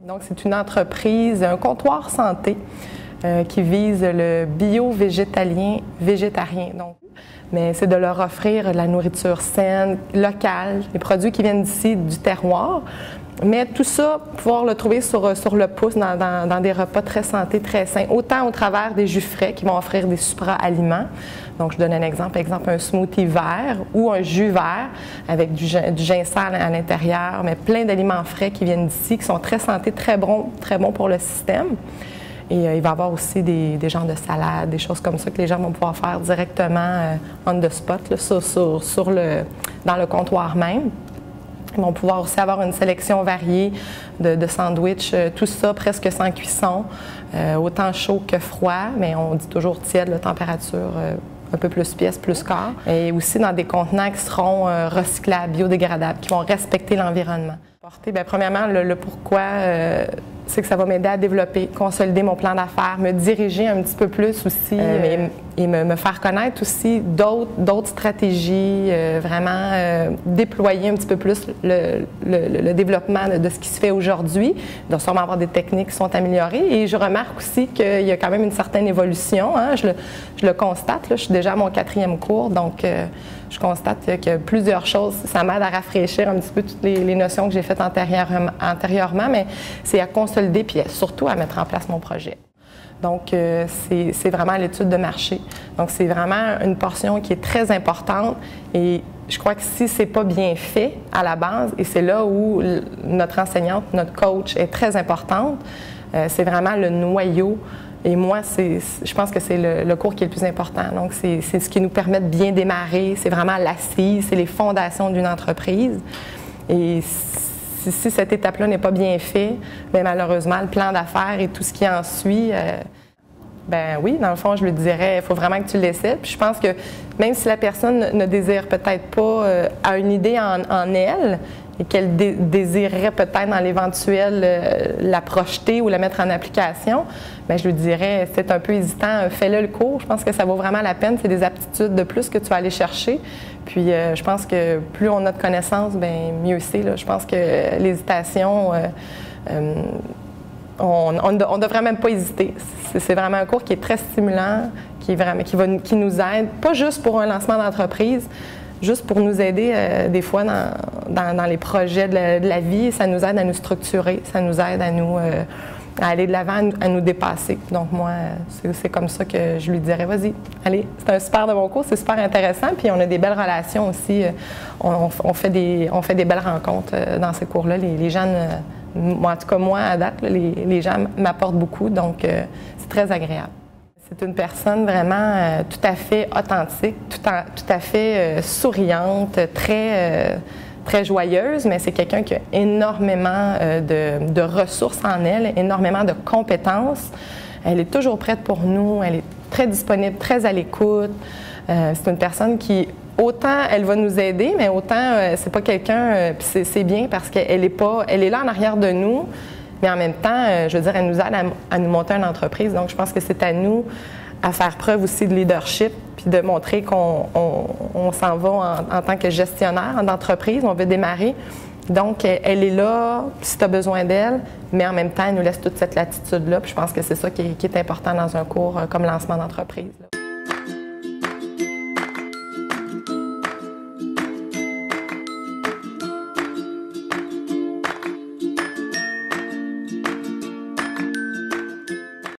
Donc, c'est une entreprise, un comptoir santé qui vise le bio-végétalien, végétarien. Donc, mais c'est de leur offrir de la nourriture saine, locale, les produits qui viennent d'ici, du terroir. Mais tout ça, pouvoir le trouver sur le pouce dans des repas très santé, très sains, autant au travers des jus frais qui vont offrir des supra-aliments. Donc, je donne un exemple, par exemple un smoothie vert ou un jus vert avec du ginseng à l'intérieur, mais plein d'aliments frais qui viennent d'ici, qui sont très santé, très bons pour le système. Et il va y avoir aussi des genres de salades, des choses comme ça que les gens vont pouvoir faire directement on the spot, là, dans le comptoir même. Ils vont pouvoir aussi avoir une sélection variée de sandwichs, tout ça presque sans cuisson, autant chaud que froid, mais on dit toujours tiède, la température un peu plus pièce, plus quart. Et aussi dans des contenants qui seront recyclables, biodégradables, qui vont respecter l'environnement. Bien, premièrement, le pourquoi, c'est que ça va m'aider à développer, consolider mon plan d'affaires, me diriger un petit peu plus aussi et me faire connaître aussi d'autres stratégies, vraiment déployer un petit peu plus le développement de ce qui se fait aujourd'hui. Il doit sûrement avoir des techniques qui sont améliorées et je remarque aussi qu'il y a quand même une certaine évolution. Hein. Je le constate, là, je suis déjà à mon 4e cours, donc je constate qu'il y a plusieurs choses. Ça m'aide à rafraîchir un petit peu toutes les notions que j'ai faites antérieurement, mais c'est à consolider puis surtout à mettre en place mon projet. Donc, c'est vraiment l'étude de marché. Donc, c'est vraiment une portion qui est très importante et je crois que si c'est pas bien fait à la base, et c'est là où notre enseignante, notre coach est très importante, c'est vraiment le noyau. Et moi, je pense que c'est le cours qui est le plus important. Donc, c'est ce qui nous permet de bien démarrer. C'est vraiment l'assise, c'est les fondations d'une entreprise. Et si cette étape-là n'est pas bien faite, bien malheureusement, le plan d'affaires et tout ce qui en suit, ben oui, dans le fond, je lui dirais, il faut vraiment que tu l'essaies. Puis je pense que même si la personne ne désire peut-être pas, a une idée en elle, et qu'elle désirerait peut-être dans l'éventuel la projeter ou la mettre en application, bien, je lui dirais, c'est un peu hésitant, fais-le le cours. Je pense que ça vaut vraiment la peine. C'est des aptitudes de plus que tu vas aller chercher. Puis je pense que plus on a de connaissances, bien mieux c'est. Je pense que l'hésitation, on ne devrait même pas hésiter. C'est vraiment un cours qui est très stimulant, qui nous aide, pas juste pour un lancement d'entreprise, juste pour nous aider des fois dans les projets de la vie. Ça nous aide à nous structurer, ça nous aide à aller de l'avant, à nous dépasser. Donc moi, c'est comme ça que je lui dirais, vas-y, allez, c'est un super de bon cours, c'est super intéressant, puis on a des belles relations aussi. On fait des belles rencontres dans ces cours-là. Les gens, en tout cas moi, à date, là, les gens m'apportent beaucoup, donc c'est très agréable. C'est une personne vraiment tout à fait authentique, tout à fait souriante, très joyeuse, mais c'est quelqu'un qui a énormément de ressources en elle, énormément de compétences. Elle est toujours prête pour nous, elle est très disponible, très à l'écoute. C'est une personne qui, autant elle va nous aider, mais autant c'est pas quelqu'un, puis c'est bien parce qu'elle est là en arrière de nous. Mais en même temps, je veux dire, elle nous aide à nous monter une entreprise. Donc, je pense que c'est à nous à faire preuve aussi de leadership puis de montrer qu'on s'en va en tant que gestionnaire d'entreprise. On veut démarrer. Donc, elle est là si tu as besoin d'elle, mais en même temps, elle nous laisse toute cette latitude-là. Puis je pense que c'est ça qui est important dans un cours comme lancement d'entreprise.